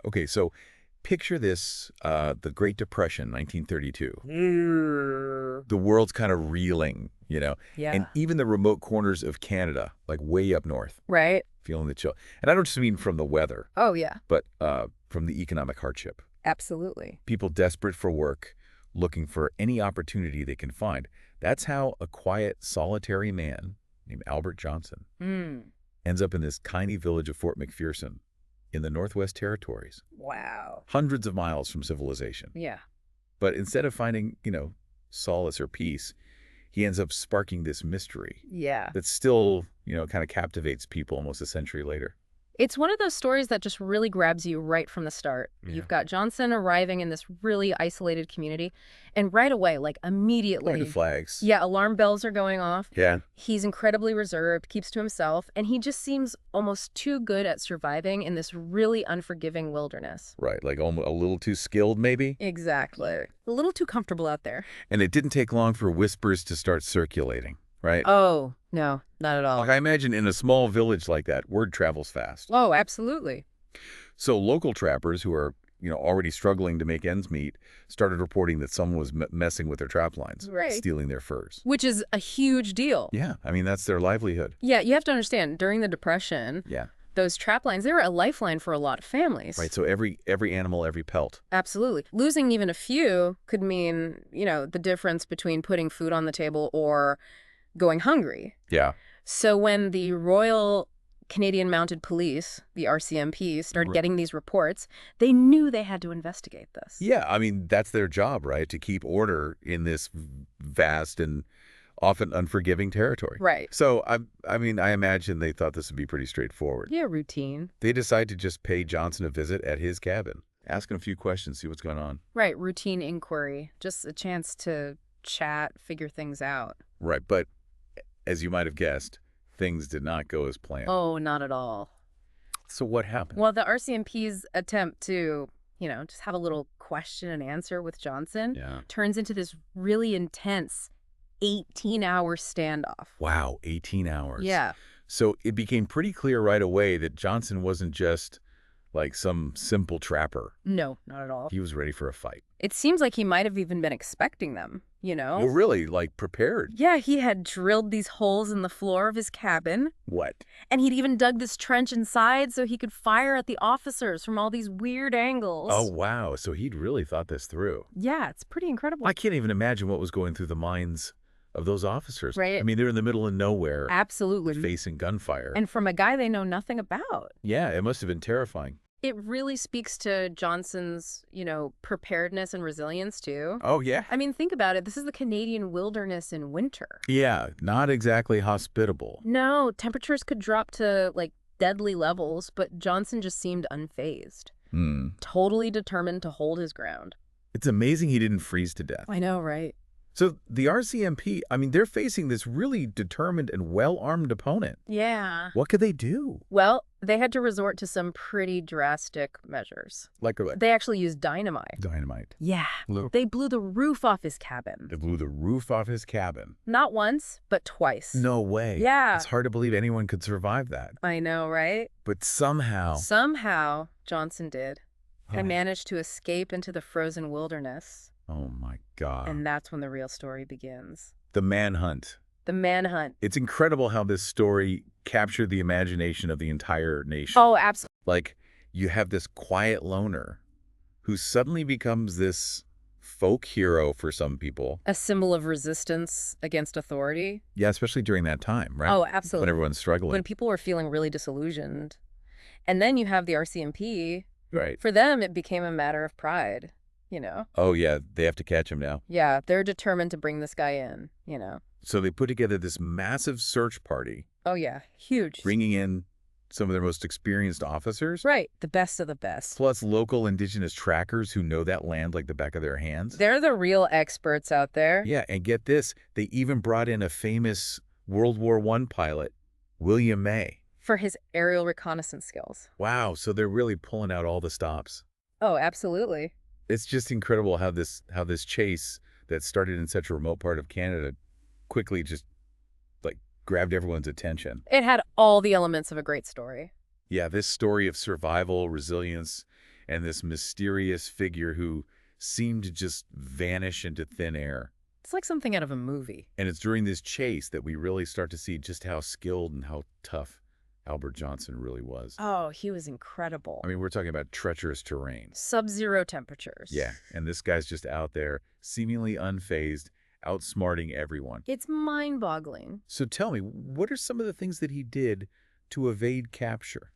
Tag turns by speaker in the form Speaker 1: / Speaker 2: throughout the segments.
Speaker 1: Okay, so picture this, the Great Depression, 1932. The world's kind of reeling, and
Speaker 2: Yeah.
Speaker 1: even the remote corners of Canada, like way up north,
Speaker 2: Right?
Speaker 1: feeling the chill. And I don't just mean from the weather,
Speaker 2: Oh, yeah.
Speaker 1: but from the economic hardship.
Speaker 2: Absolutely.
Speaker 1: People desperate for work, looking for any opportunity they can find. That's how a quiet, solitary man named Albert Johnson
Speaker 2: Mm.
Speaker 1: ends up in this tiny village of Fort McPherson in the Northwest Territories,
Speaker 2: Wow.
Speaker 1: hundreds of miles from civilization.
Speaker 2: Yeah.
Speaker 1: But instead of finding, solace or peace, he ends up sparking this mystery
Speaker 2: Yeah.
Speaker 1: that still, kind of captivates people almost a century later.
Speaker 2: It's one of those stories that just really grabs you right from the start.
Speaker 1: Yeah.
Speaker 2: You've got Johnson arriving in this really isolated community, and right away, like immediately,
Speaker 1: Pointed flags.
Speaker 2: yeah, alarm bells are going off.
Speaker 1: Yeah.
Speaker 2: He's incredibly reserved, keeps to himself, and he just seems almost too good at surviving in this really unforgiving wilderness.
Speaker 1: Right, like almost a little too skilled maybe.
Speaker 2: Exactly. A little too comfortable out there.
Speaker 1: And it didn't take long for whispers to start circulating, right?
Speaker 2: Oh, no, not at all.
Speaker 1: Like I imagine in a small village like that, word travels fast.
Speaker 2: Oh, absolutely.
Speaker 1: So local trappers who are, already struggling to make ends meet started reporting that someone was messing with their trap lines,
Speaker 2: Right.
Speaker 1: stealing their furs.
Speaker 2: Which is a huge deal.
Speaker 1: Yeah, I mean, that's their livelihood.
Speaker 2: Yeah, you have to understand, during the Depression,
Speaker 1: Yeah,
Speaker 2: those trap lines, they were a lifeline for a lot of families.
Speaker 1: right. So every animal, every pelt.
Speaker 2: Absolutely. Losing even a few could mean, the difference between putting food on the table or going hungry.
Speaker 1: Yeah.
Speaker 2: So when the Royal Canadian Mounted Police, the RCMP, started getting these reports, they knew they had to investigate this.
Speaker 1: Yeah, I mean, that's their job, right? To keep order in this vast and often unforgiving territory.
Speaker 2: Right.
Speaker 1: So, I mean, I imagine they thought this would be pretty straightforward.
Speaker 2: Yeah, routine.
Speaker 1: They decide to just pay Johnson a visit at his cabin, ask him a few questions, see what's going on.
Speaker 2: Right, routine inquiry. Just a chance to chat, figure things out.
Speaker 1: Right, but as you might have guessed, things did not go as planned.
Speaker 2: Oh, not at all.
Speaker 1: So what happened?
Speaker 2: Well, the RCMP's attempt to, just have a little question and answer with Johnson
Speaker 1: Yeah.
Speaker 2: turns into this really intense 18-hour standoff.
Speaker 1: Wow, 18 hours.
Speaker 2: Yeah.
Speaker 1: So it became pretty clear right away that Johnson wasn't just like some simple trapper.
Speaker 2: No, not at all.
Speaker 1: He was ready for a fight.
Speaker 2: It seems like he might have even been expecting them,
Speaker 1: Well, really, like prepared.
Speaker 2: Yeah, he had drilled these holes in the floor of his cabin,
Speaker 1: What?
Speaker 2: and he'd even dug this trench inside so he could fire at the officers from all these weird angles.
Speaker 1: Oh, wow. So he'd really thought this through.
Speaker 2: Yeah, it's pretty incredible.
Speaker 1: I can't even imagine what was going through the minds of those officers.
Speaker 2: Right.
Speaker 1: I mean, they're in the middle of nowhere,
Speaker 2: Absolutely.
Speaker 1: facing gunfire.
Speaker 2: And from a guy they know nothing about.
Speaker 1: Yeah, it must have been terrifying.
Speaker 2: It really speaks to Johnson's, preparedness and resilience, too.
Speaker 1: Oh, yeah?
Speaker 2: I mean, think about it. This is the Canadian wilderness in winter.
Speaker 1: Yeah, not exactly hospitable.
Speaker 2: No, temperatures could drop to, deadly levels, but Johnson just seemed unfazed. Totally determined to hold his ground.
Speaker 1: It's amazing he didn't freeze to death.
Speaker 2: I know, right?
Speaker 1: So the RCMP, I mean, they're facing this really determined and well-armed opponent.
Speaker 2: Yeah.
Speaker 1: What could they do?
Speaker 2: Well, they had to resort to some pretty drastic measures.
Speaker 1: Like what?
Speaker 2: They actually used dynamite.
Speaker 1: Dynamite.
Speaker 2: Yeah.
Speaker 1: Look.
Speaker 2: They blew the roof off his cabin.
Speaker 1: They blew the roof off his cabin.
Speaker 2: Not once, but twice.
Speaker 1: No way.
Speaker 2: Yeah.
Speaker 1: It's hard to believe anyone could survive that.
Speaker 2: I know, right?
Speaker 1: But somehow...
Speaker 2: Somehow, Johnson did.
Speaker 1: Oh.
Speaker 2: I managed to escape into the frozen wilderness.
Speaker 1: Oh, my God.
Speaker 2: And that's when the real story begins.
Speaker 1: The manhunt.
Speaker 2: The manhunt.
Speaker 1: It's incredible how this story captured the imagination of the entire nation.
Speaker 2: Oh, absolutely.
Speaker 1: Like, you have this quiet loner who suddenly becomes this folk hero for some people.
Speaker 2: A symbol of resistance against authority.
Speaker 1: Yeah, especially during that time, right?
Speaker 2: Oh,
Speaker 1: When
Speaker 2: absolutely.
Speaker 1: everyone's struggling.
Speaker 2: When people were feeling really disillusioned. And then you have the RCMP.
Speaker 1: Right.
Speaker 2: For them, it became a matter of pride,
Speaker 1: Oh, yeah, they have to catch him now.
Speaker 2: Yeah, they're determined to bring this guy in,
Speaker 1: So they put together this massive search party,
Speaker 2: Oh, yeah, huge.
Speaker 1: bringing in some of their most experienced officers,
Speaker 2: Right, the best of the best.
Speaker 1: plus local indigenous trackers who know that land like the back of their hands.
Speaker 2: They're the real experts out there.
Speaker 1: Yeah, and get this, they even brought in a famous World War I pilot, William May.
Speaker 2: For his aerial reconnaissance skills.
Speaker 1: Wow, so they're really pulling out all the stops.
Speaker 2: Oh, absolutely.
Speaker 1: It's just incredible how this chase that started in such a remote part of Canada quickly just grabbed everyone's attention.
Speaker 2: It had all the elements of a great story.
Speaker 1: Yeah, this story of survival, resilience, and this mysterious figure who seemed to just vanish into thin air.
Speaker 2: It's like something out of a movie.
Speaker 1: And it's during this chase that we really start to see just how skilled and how tough Albert Johnson really was.
Speaker 2: Oh, he was incredible.
Speaker 1: I mean, we're talking about treacherous terrain.
Speaker 2: Sub-zero temperatures.
Speaker 1: Yeah, and this guy's just out there, seemingly unfazed, outsmarting everyone.
Speaker 2: It's mind-boggling.
Speaker 1: So tell me, what are some of the things that he did to evade capture?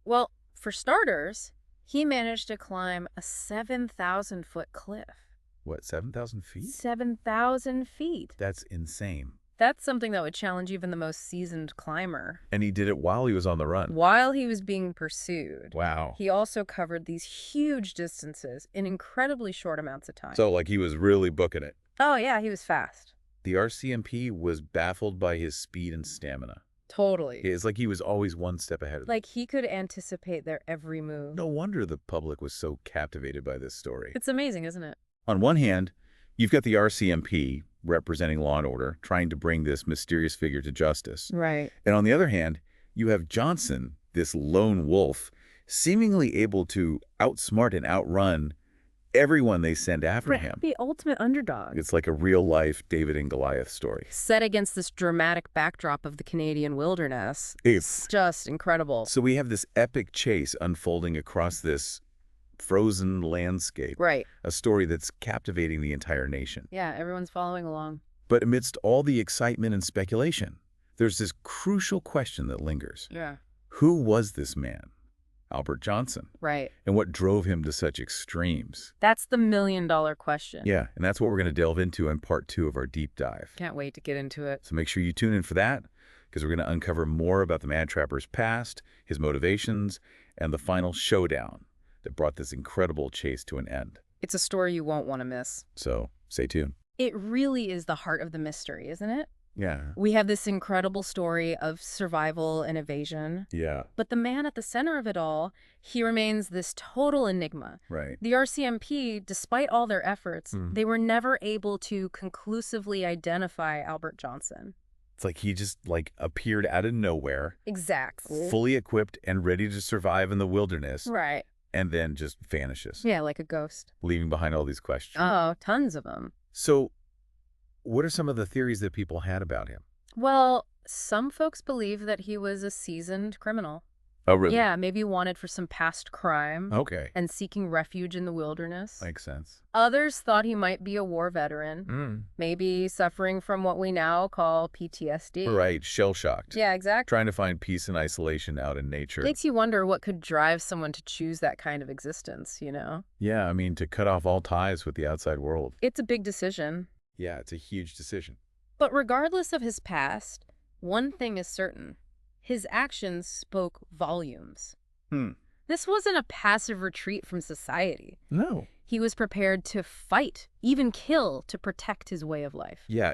Speaker 2: Well, for starters, he managed to climb a 7,000-foot cliff.
Speaker 1: What, 7,000 feet?
Speaker 2: 7,000 feet.
Speaker 1: That's insane.
Speaker 2: That's something that would challenge even the most seasoned climber.
Speaker 1: And he did it while he was on the run.
Speaker 2: While he was being pursued.
Speaker 1: Wow.
Speaker 2: He also covered these huge distances in incredibly short amounts of time.
Speaker 1: So, like, he was really booking it.
Speaker 2: Oh, yeah, he was fast.
Speaker 1: The RCMP was baffled by his speed and stamina.
Speaker 2: Totally.
Speaker 1: It's like he was always one step ahead of them.
Speaker 2: Like he could anticipate their every move.
Speaker 1: No wonder the public was so captivated by this story.
Speaker 2: It's amazing, isn't it?
Speaker 1: On one hand, you've got the RCMP, representing law and order, trying to bring this mysterious figure to justice.
Speaker 2: Right.
Speaker 1: And on the other hand, you have Johnson, this lone wolf, seemingly able to outsmart and outrun everyone they send after him.
Speaker 2: The ultimate underdog.
Speaker 1: It's like a real-life David and Goliath story.
Speaker 2: Set against this dramatic backdrop of the Canadian wilderness. It's just incredible.
Speaker 1: So we have this epic chase unfolding across this frozen landscape.
Speaker 2: Right.
Speaker 1: A story that's captivating the entire nation.
Speaker 2: Yeah, everyone's following along.
Speaker 1: But amidst all the excitement and speculation, there's this crucial question that lingers.
Speaker 2: Yeah.
Speaker 1: Who was this man, Albert Johnson?
Speaker 2: Right.
Speaker 1: And what drove him to such extremes?
Speaker 2: That's the million-dollar question.
Speaker 1: Yeah, and that's what we're going to delve into in part 2 of our deep dive.
Speaker 2: Can't wait to get into it.
Speaker 1: So make sure you tune in for that, because we're going to uncover more about the Mad Trapper's past, his motivations, and the final showdown that brought this incredible chase to an end.
Speaker 2: It's a story you won't want to miss.
Speaker 1: So stay tuned.
Speaker 2: It really is the heart of the mystery, isn't it?
Speaker 1: Yeah.
Speaker 2: We have this incredible story of survival and evasion.
Speaker 1: Yeah.
Speaker 2: But the man at the center of it all, he remains this total enigma.
Speaker 1: Right.
Speaker 2: The RCMP, despite all their efforts, they were never able to conclusively identify Albert Johnson.
Speaker 1: It's like he just appeared out of nowhere.
Speaker 2: Exactly.
Speaker 1: Fully equipped and ready to survive in the wilderness.
Speaker 2: Right.
Speaker 1: And then just vanishes.
Speaker 2: Yeah, like a ghost.
Speaker 1: Leaving behind all these questions.
Speaker 2: Oh, tons of them.
Speaker 1: So what are some of the theories that people had about him?
Speaker 2: Well, some folks believe that he was a seasoned criminal.
Speaker 1: Oh, really?
Speaker 2: Yeah, maybe wanted for some past crime.
Speaker 1: Okay.
Speaker 2: And seeking refuge in the wilderness.
Speaker 1: Makes sense.
Speaker 2: Others thought he might be a war veteran, maybe suffering from what we now call PTSD.
Speaker 1: Right, shell-shocked.
Speaker 2: Yeah, exactly.
Speaker 1: Trying to find peace and isolation out in nature.
Speaker 2: Makes you wonder what could drive someone to choose that kind of existence, you know?
Speaker 1: Yeah, I mean, to cut off all ties with the outside world.
Speaker 2: It's a big decision.
Speaker 1: Yeah, it's a huge decision.
Speaker 2: But regardless of his past, one thing is certain. His actions spoke volumes. This wasn't a passive retreat from society.
Speaker 1: No.
Speaker 2: He was prepared to fight, even kill, to protect his way of life.
Speaker 1: Yeah,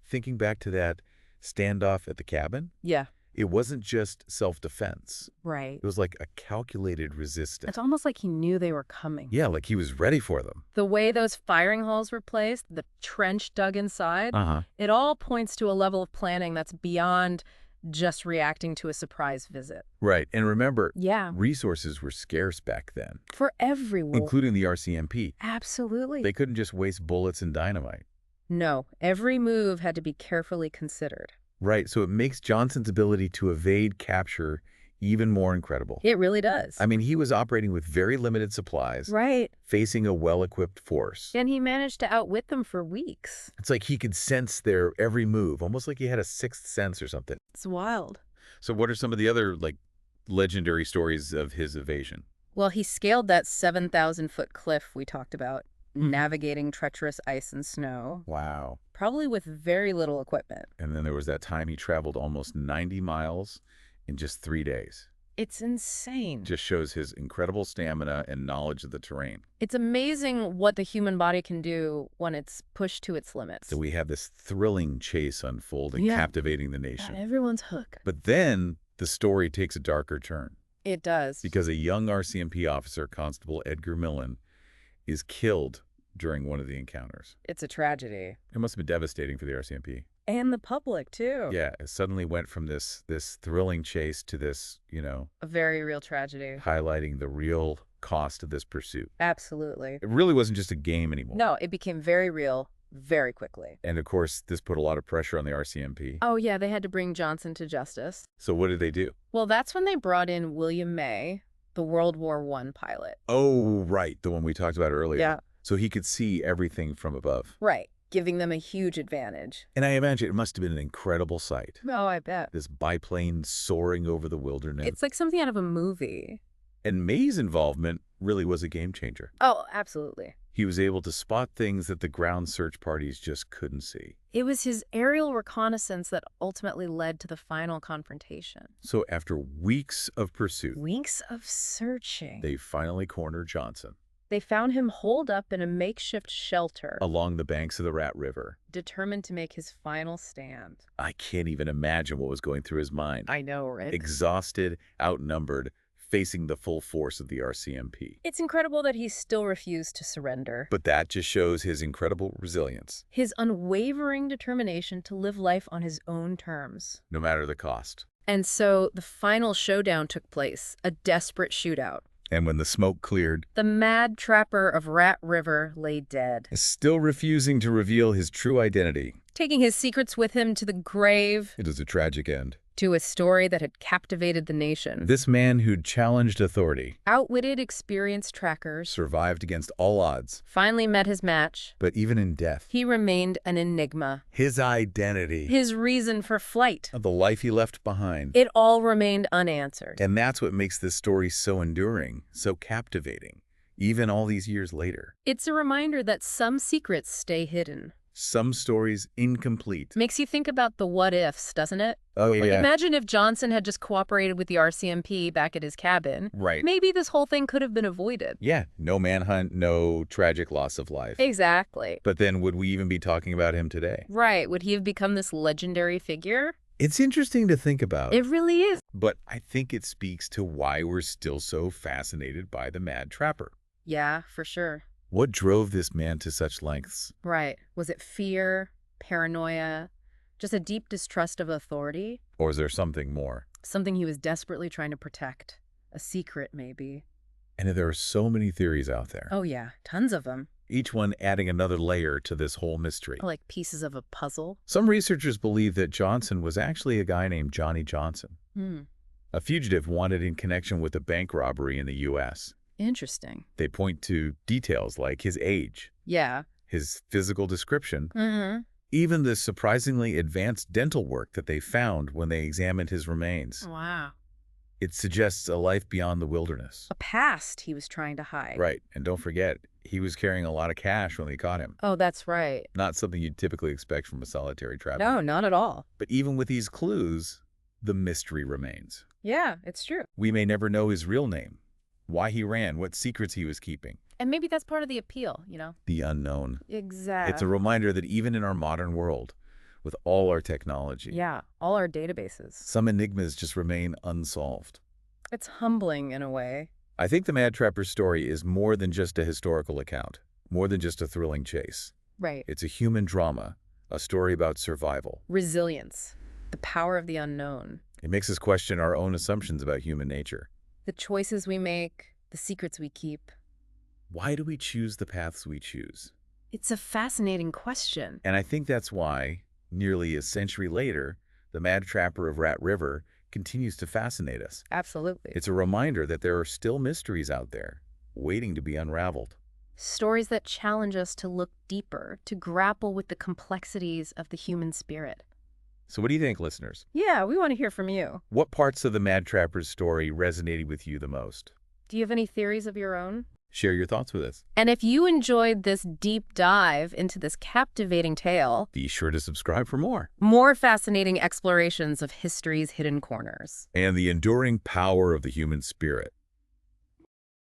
Speaker 1: thinking back to that standoff at the cabin,
Speaker 2: Yeah.
Speaker 1: it wasn't just self-defense.
Speaker 2: Right.
Speaker 1: It was like a calculated resistance.
Speaker 2: It's almost like he knew they were coming.
Speaker 1: Yeah, like he was ready for them.
Speaker 2: The way those firing holes were placed, the trench dug inside, it all points to a level of planning that's beyond just reacting to a surprise visit.
Speaker 1: Right, and remember,
Speaker 2: Yeah.
Speaker 1: resources were scarce back then,
Speaker 2: For everyone.
Speaker 1: including the RCMP.
Speaker 2: Absolutely.
Speaker 1: They couldn't just waste bullets and dynamite.
Speaker 2: No, every move had to be carefully considered.
Speaker 1: Right, so it makes Johnson's ability to evade capture even more incredible.
Speaker 2: It really does.
Speaker 1: I mean, he was operating with very limited supplies,
Speaker 2: Right.
Speaker 1: facing a well-equipped force.
Speaker 2: And he managed to outwit them for weeks.
Speaker 1: It's like he could sense their every move, almost like he had a sixth sense or something.
Speaker 2: It's wild.
Speaker 1: So what are some of the other, legendary stories of his evasion?
Speaker 2: Well, he scaled that 7,000-foot cliff we talked about, navigating treacherous ice and snow,
Speaker 1: Wow.
Speaker 2: probably with very little equipment.
Speaker 1: And then there was that time he traveled almost 90 miles in just 3 days.
Speaker 2: It's insane.
Speaker 1: Just shows his incredible stamina and knowledge of the terrain.
Speaker 2: It's amazing what the human body can do when it's pushed to its limits.
Speaker 1: So we have this thrilling chase unfolding,
Speaker 2: Yeah.
Speaker 1: captivating the nation.
Speaker 2: Got everyone's hook.
Speaker 1: But then the story takes a darker turn
Speaker 2: It does.
Speaker 1: because a young RCMP officer, Constable Edgar Millen, is killed during one of the encounters.
Speaker 2: It's a tragedy.
Speaker 1: It must have been devastating for the RCMP.
Speaker 2: And the public, too.
Speaker 1: Yeah, it suddenly went from this thrilling chase to this,
Speaker 2: A very real tragedy.
Speaker 1: highlighting the real cost of this pursuit.
Speaker 2: Absolutely.
Speaker 1: It really wasn't just a game anymore.
Speaker 2: No, it became very real very quickly.
Speaker 1: And of course, this put a lot of pressure on the RCMP.
Speaker 2: Oh, yeah, they had to bring Johnson to justice.
Speaker 1: So what did they do?
Speaker 2: Well, that's when they brought in William May, the World War I pilot.
Speaker 1: Oh, right. The one we talked about earlier.
Speaker 2: Yeah.
Speaker 1: So he could see everything from above.
Speaker 2: Right, giving them a huge advantage.
Speaker 1: And I imagine it must have been an incredible sight.
Speaker 2: Oh, I bet.
Speaker 1: This biplane soaring over the wilderness.
Speaker 2: It's like something out of a movie.
Speaker 1: And May's involvement really was a game changer.
Speaker 2: Oh, absolutely.
Speaker 1: He was able to spot things that the ground search parties just couldn't see.
Speaker 2: It was his aerial reconnaissance that ultimately led to the final confrontation.
Speaker 1: So after weeks of pursuit,
Speaker 2: Weeks of searching.
Speaker 1: they finally cornered Johnson
Speaker 2: They found him holed up in a makeshift shelter,
Speaker 1: along the banks of the Rat River.
Speaker 2: determined to make his final stand.
Speaker 1: I can't even imagine what was going through his mind.
Speaker 2: I know, right?
Speaker 1: Exhausted, outnumbered, facing the full force of the RCMP.
Speaker 2: It's incredible that he still refused to surrender.
Speaker 1: But that just shows his incredible resilience,
Speaker 2: His unwavering determination to live life on his own terms.
Speaker 1: no matter the cost.
Speaker 2: And so the final showdown took place, a desperate shootout.
Speaker 1: And when the smoke cleared,
Speaker 2: The mad trapper of Rat River lay dead,
Speaker 1: still refusing to reveal his true identity.
Speaker 2: taking his secrets with him to the grave,
Speaker 1: It was a tragic end.
Speaker 2: to a story that had captivated the nation.
Speaker 1: This man who'd challenged authority,
Speaker 2: Outwitted, experienced trackers
Speaker 1: survived against all odds,
Speaker 2: finally met his match.
Speaker 1: but even in death,
Speaker 2: He remained an enigma.
Speaker 1: his identity,
Speaker 2: His reason for flight,
Speaker 1: the life he left behind.
Speaker 2: it all remained unanswered.
Speaker 1: And that's what makes this story so enduring, so captivating, even all these years later.
Speaker 2: It's a reminder that some secrets stay hidden.
Speaker 1: Some stories incomplete.
Speaker 2: Makes you think about the what-ifs, doesn't it?
Speaker 1: Oh, yeah.
Speaker 2: Imagine if Johnson had just cooperated with the RCMP back at his cabin.
Speaker 1: Right.
Speaker 2: Maybe this whole thing could have been avoided.
Speaker 1: Yeah, no manhunt, no tragic loss of life.
Speaker 2: Exactly.
Speaker 1: But then would we even be talking about him today?
Speaker 2: Right. Would he have become this legendary figure?
Speaker 1: It's interesting to think about.
Speaker 2: It really is.
Speaker 1: But I think it speaks to why we're still so fascinated by the Mad Trapper.
Speaker 2: Yeah, for sure.
Speaker 1: What drove this man to such lengths?
Speaker 2: Right. Was it fear, paranoia, just a deep distrust of authority?
Speaker 1: Or is there something more?
Speaker 2: Something he was desperately trying to protect. A secret, maybe.
Speaker 1: And there are so many theories out there,
Speaker 2: Oh, yeah. Tons of them.
Speaker 1: each one adding another layer to this whole mystery.
Speaker 2: Like pieces of a puzzle.
Speaker 1: Some researchers believe that Johnson was actually a guy named Johnny Johnson, a fugitive wanted in connection with a bank robbery in the U.S.
Speaker 2: Interesting.
Speaker 1: They point to details like his age,
Speaker 2: Yeah.
Speaker 1: his physical description,
Speaker 2: Mm-hmm.
Speaker 1: even the surprisingly advanced dental work that they found when they examined his remains.
Speaker 2: Wow.
Speaker 1: It suggests a life beyond the wilderness.
Speaker 2: A past he was trying to hide.
Speaker 1: Right, and don't forget, he was carrying a lot of cash when they caught him.
Speaker 2: Oh, that's right.
Speaker 1: Not something you'd typically expect from a solitary trapper.
Speaker 2: No, not at all.
Speaker 1: But even with these clues, the mystery remains.
Speaker 2: Yeah, it's true.
Speaker 1: We may never know his real name, why he ran, what secrets he was keeping.
Speaker 2: And maybe that's part of the appeal,
Speaker 1: The unknown.
Speaker 2: Exactly.
Speaker 1: It's a reminder that even in our modern world, with all our technology,
Speaker 2: Yeah, all our databases.
Speaker 1: some enigmas just remain unsolved.
Speaker 2: It's humbling in a way.
Speaker 1: I think the Mad Trapper's story is more than just a historical account, more than just a thrilling chase.
Speaker 2: Right.
Speaker 1: It's a human drama, a story about survival.
Speaker 2: Resilience. The power of the unknown.
Speaker 1: It makes us question our own assumptions about human nature.
Speaker 2: The choices we make. The secrets we keep.
Speaker 1: Why do we choose the paths we choose?
Speaker 2: It's a fascinating question.
Speaker 1: And I think that's why, nearly a century later, the Mad Trapper of Rat River continues to fascinate us.
Speaker 2: Absolutely.
Speaker 1: It's a reminder that there are still mysteries out there, waiting to be unraveled.
Speaker 2: Stories that challenge us to look deeper, to grapple with the complexities of the human spirit.
Speaker 1: So what do you think, listeners?
Speaker 2: Yeah, we want to hear from you.
Speaker 1: What parts of the Mad Trapper's story resonated with you the most?
Speaker 2: Do you have any theories of your own?
Speaker 1: Share your thoughts with us.
Speaker 2: And if you enjoyed this deep dive into this captivating tale,
Speaker 1: Be sure to subscribe for more.
Speaker 2: more fascinating explorations of history's hidden corners.
Speaker 1: And the enduring power of the human spirit.